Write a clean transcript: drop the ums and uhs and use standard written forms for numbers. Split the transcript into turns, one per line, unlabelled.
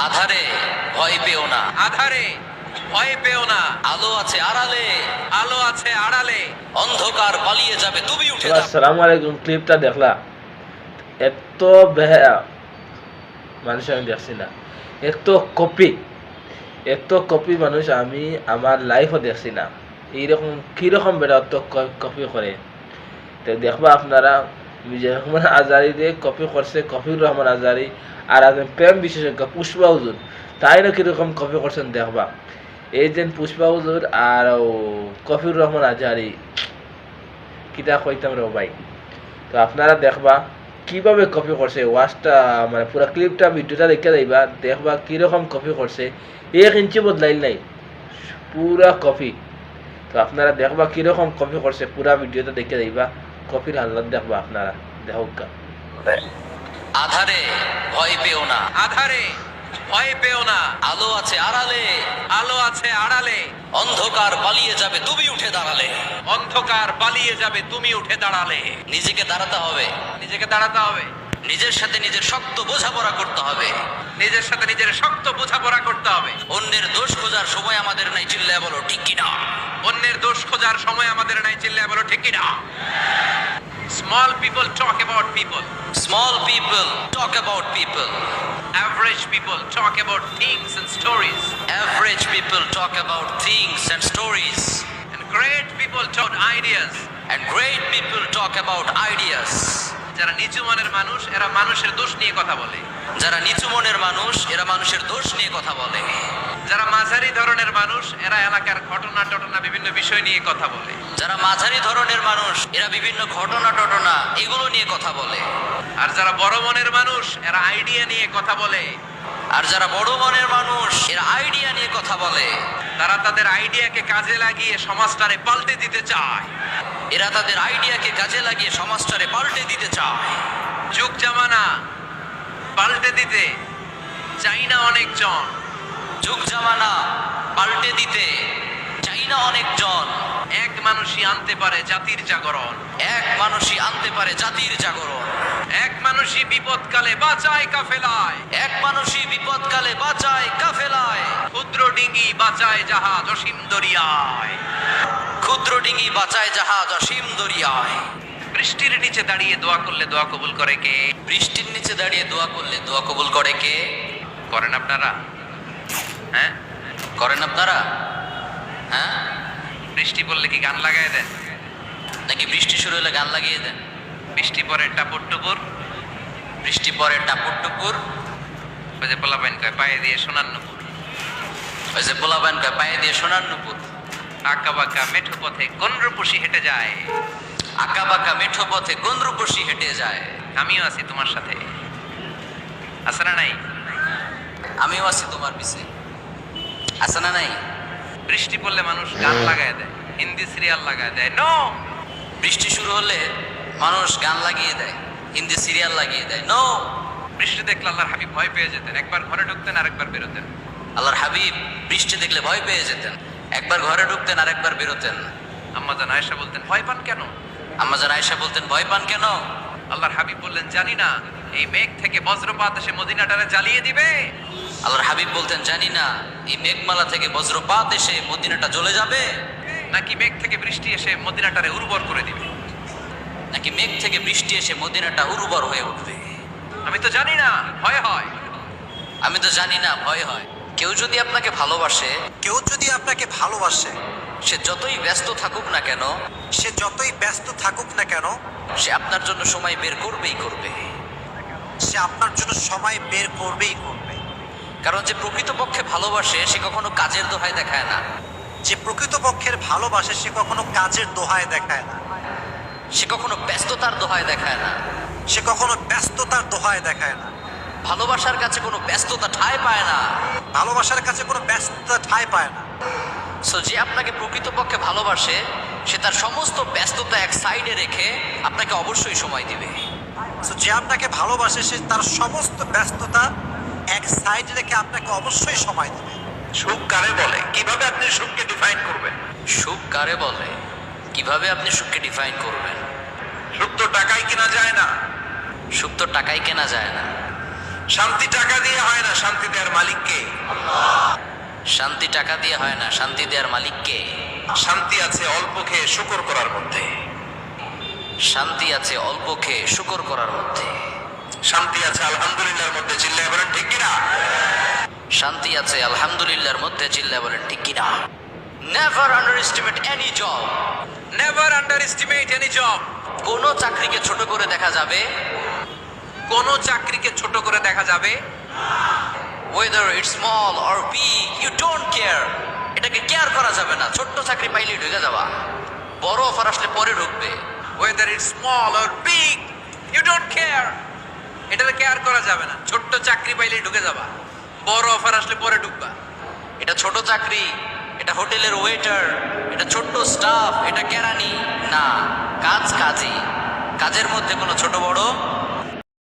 আধারে ভয় পেও না,
আধারে ভয় পেও না,
আলো আছে আড়ালে,
আলো আছে আড়ালে,
অন্ধকার পালিয়ে যাবে তুমি উঠে দাঁড়াও।
আসসালামু আলাইকুম। ক্লিপটা দেখলা, এত বেহা মানুষ আমি দেখছি না, এত কপি মানুষ আমি আমার লাইফও দেখছি না। এইরকম কিরকম বেড়া অত কপি করে, তো দেখবা আপনারা। মির্জা রহমান আজারি দিয়ে কপি করছে কফির রহমান আজারি, আর একজন প্রেম বিশেষজ্ঞ পুষ্পা হুজুর, তাই না কিরকম কপি করছেন দেখবা। এই যে পুষ্পা হুজুর আর কফির রহমান আজারি, কিতা কইতাম রে ভাই। তো আপনারা দেখবা কিভাবে কপি করছে, ওয়াচটা মানে পুরো ক্লিপটা ভিডিওটা দেখে যাইবা, দেখবা কিরকম কপি করছে। 1 ইঞ্চি বদলাইল নাই, পুরা কপি। তো আপনারা দেখবা কিরকম কপি করছে, পুরা ভিডিওটা দেখে যাইবা, কপির হাল্লাত দেখবা আপনারা। দেখুক
আধারে ভয় পেও না,
আধারে ভয় পেও না,
আলো আছে আড়ালে,
আলো আছে আড়ালে,
অন্ধকার পালিয়ে যাবে তুমি উঠে দাঁড়ালে।
অন্ধকার পালিয়ে যাবে তুমি উঠে দাঁড়ালে।
নিজেকে দাঁড়াতে হবে,
নিজেকে দাঁড়াতে হবে,
নিজের সাথে নিজের শক্ত বোঝাপড়া করতে হবে,
নিজের সাথে নিজের শক্ত বোঝাপড়া করতে হবে।
অন্যের দোষ খোঁজার সময় আমাদের নাই, চিল্লায় বলো ঠিক কিনা।
অন্যের দোষ খোঁজার সময় আমাদের নাই, চিল্লায় বলো ঠিক কিনা। Small people talk about people.
Small people talk about people.
Average people talk about things and stories.
Average people talk about things and stories.
And great people talk ideas.
And great people talk about ideas.
যারা নিচু মনের মানুষ, এরা মানুষের দোষ নিয়ে কথা বলে।
যারা নিচু মনের মানুষ, এরা মানুষের দোষ নিয়ে কথা বলে।
যারা মাঝারি ধরনের মানুষ, এরা এলাকার ঘটনা টটনা বিভিন্ন বিষয় নিয়ে কথা বলে।
যারা মাঝারি ধরনের মানুষ, এরা বিভিন্ন ঘটনা টটনা এগুলো নিয়ে কথা বলে।
আর যারা বড় মনের মানুষ, এরা আইডিয়া নিয়ে কথা বলে।
আর যারা বড় মনের মানুষ, এরা আইডিয়া নিয়ে কথা বলে।
তারা তাদের আইডিয়াকে কাজে লাগিয়ে সমাজটারে পাল্টে দিতে চায়।
এরা তাদের আইডিয়াকে কাজে লাগিয়ে সমাজটারে পাল্টে দিতে চায়।
যুগ জামানা পাল্টে দিতে চাই না অনেকজন।
যুগ জামানা পাল্টে দিতে চাই না অনেকজন।
এক মানুষই আনতে পারে জাতির জাগরণ।
এক মানুষই আনতে পারে জাতির জাগরণ।
এক মানুষই বিপদকালে বাঁচায় কাফেলায়।
এক মানুষই বিপদকালে বাঁচায় কাফেলায়।
ক্ষুদ্র ডিঙ্গি বাঁচায় জাহাজ অসীম দরিয়ায়।
ক্ষুদ্র ডিঙ্গি বাঁচায় জাহাজ অসীম দরিয়ায়।
বৃষ্টির নিচে দাঁড়িয়ে দোয়া করলে দোয়া কবুল করে কে?
বৃষ্টির নিচে দাঁড়িয়ে দোয়া করলে দোয়া কবুল করে কে?
করেন আপনারা? হ্যাঁ
করেন আপনারা? হ্যাঁ,
বৃষ্টি পড়লে কি গান লাগায় দেন?
নাকি বৃষ্টি শুরু হলে গান লাগিয়ে দেন?
বৃষ্টি পরে টাপুর টুপুর,
বৃষ্টি পরে টাপুর টুপুর,
ওই যে পোলাপাইন কয় পায়ে দিয়ে সোনার নুপুর।
ওই যে পোলাপান কয় পায়ে দিয়ে সোনার নুপুর।
আঁকা বাঁকা মেঠো পথে কোন রূপসী হেঁটে যায়।
আঁকা বাঁকা মেঠো পথে কোন রূপসী হেঁটে যায়।
আমিও আছি তোমার সাথে, আছে না নাই?
আমিও আছি তোমার পিছে, আছে না নাই?
বৃষ্টি পড়লে মানুষ গান লাগায় দেয়, হিন্দি সিরিয়াল লাগায় দেয়। নো,
বৃষ্টি শুরু হলে মানুষ গান লাগিয়ে দেয়, হিন্দি সিরিয়াল লাগিয়ে দেয়। নো,
বৃষ্টি দেখলে আল্লাহর হাবিব ভয় পেয়ে যেতেন, একবার ঘরে ঢুকতেন আরেকবার বেরোতেন।
আল্লাহর হাবিব বৃষ্টি দেখলে ভয় পেয়ে যেতেন, একবার ঘরে ঢুকতেন আর একবার বেরোতেন।
আম্মা জান আয়েশা বলতেন ভয় পান কেন?
আম্মাজান আয়েশা বলতেন ভয় পান কেন?
আল্লাহর হাবিব বললেন জানি না, এই মেঘ থেকে বজ্রপাত এসে মদিনাটারে জ্বালিয়ে দিবে।
আল্লাহর হাবিব বলতেন জানি না, এই মেঘমালা থেকে বজ্রপাত এসে মদিনাটা জ্বলে যাবে,
নাকি মেঘ থেকে বৃষ্টি এসে মদিনাটারে উর্বর করে দিবে।
নাকি মেঘ থেকে বৃষ্টি এসে মদিনাটা উর্বর হয়ে উঠবে।
আমি তো জানি না, ভয় হয়।
আমি তো জানি না, ভয় হয়। কেউ যদি আপনাকে ভালোবাসে, সে যতই ব্যস্ত থাকুক না কেন, সে আপনার জন্য সময় বের করবেই করবে। কারণ যে প্রকৃতপক্ষে ভালোবাসে সে কখনো কাজের দোহাই দেখায় না।
যে প্রকৃতপক্ষের ভালোবাসে সে কখনো কাজের দোহায় দেখায় না।
সে কখনো ব্যস্ততার দোহাই দেখায় না।
সে কখনো ব্যস্ততার দোহায় দেখায় না।
ভালোবাসার কাছে কোনো ব্যস্ততা ঠাঁই পায় না।
ভালোবাসার কাছে কোনো ব্যস্ততা ঠাঁই পায় না।
সো যে আপনাকে প্রকৃতপক্ষে ভালোবাসে সে তার সমস্ত ব্যস্ততা এক সাইডে রেখে আপনাকে অবশ্যই সময় দিবে।
তো যে আপনাকে ভালোবাসে সে তার সমস্ত ব্যস্ততা এক সাইডে রেখে আপনাকে অবশ্যই সময় দেবে।
সুখ কারে বলে? কিভাবে আপনি সুখকে ডিফাইন করবেন?
সুখ কারে বলে? কিভাবে আপনি সুখকে ডিফাইন করবেন?
সুখ তো টাকায় কেনা যায় না।
সুখ তো টাকায় কেনা যায় না।
শান্তি টাকা দিয়ে হয় না, শান্তি দেওয়ার মালিককে।
শান্তি টাকা দিয়ে হয় না, শান্তি দেওয়ার মালিককে।
শান্তি আছে অল্প খেয়ে শুকর করার মধ্যে।
শান্তি আছে অল্প খেয়ে শুকর করার মধ্যে।
শান্তি আছে আলহামদুলিল্লাহর মধ্যে, চিল্লায় বলেন ঠিক কিনা?
শান্তি আছে আলহামদুলিল্লাহর মধ্যে, চিল্লায় বলেন ঠিক কিনা। Never under estimate any job.
Never under estimate any job.
কোনো চাকরিকে ছোট করে দেখা যাবে,
কোনো চাকরিকে ছোট করে দেখা যাবে,
whether it's small or big, you don't care. এটাকে কেয়ার করা যাবে না। ছোট্ট চাকরি পাইলে ঢুকে যাবা, বড় অফার আসলে পরে ঢুকবে।
whether it's small or big, you don't care. এটাকে কেয়ার করা যাবে না। ছোট্ট চাকরি পাইলে ঢুকে যাবা, বড় অফার আসলে পরে ঢুকবা।
এটা ছোট চাকরি, এটা হোটেলের ওয়েটার, এটা ছোট্ট স্টাফ, এটা কেরানি না, কাজ কাজই। কাজের মধ্যে কোনো ছোট বড়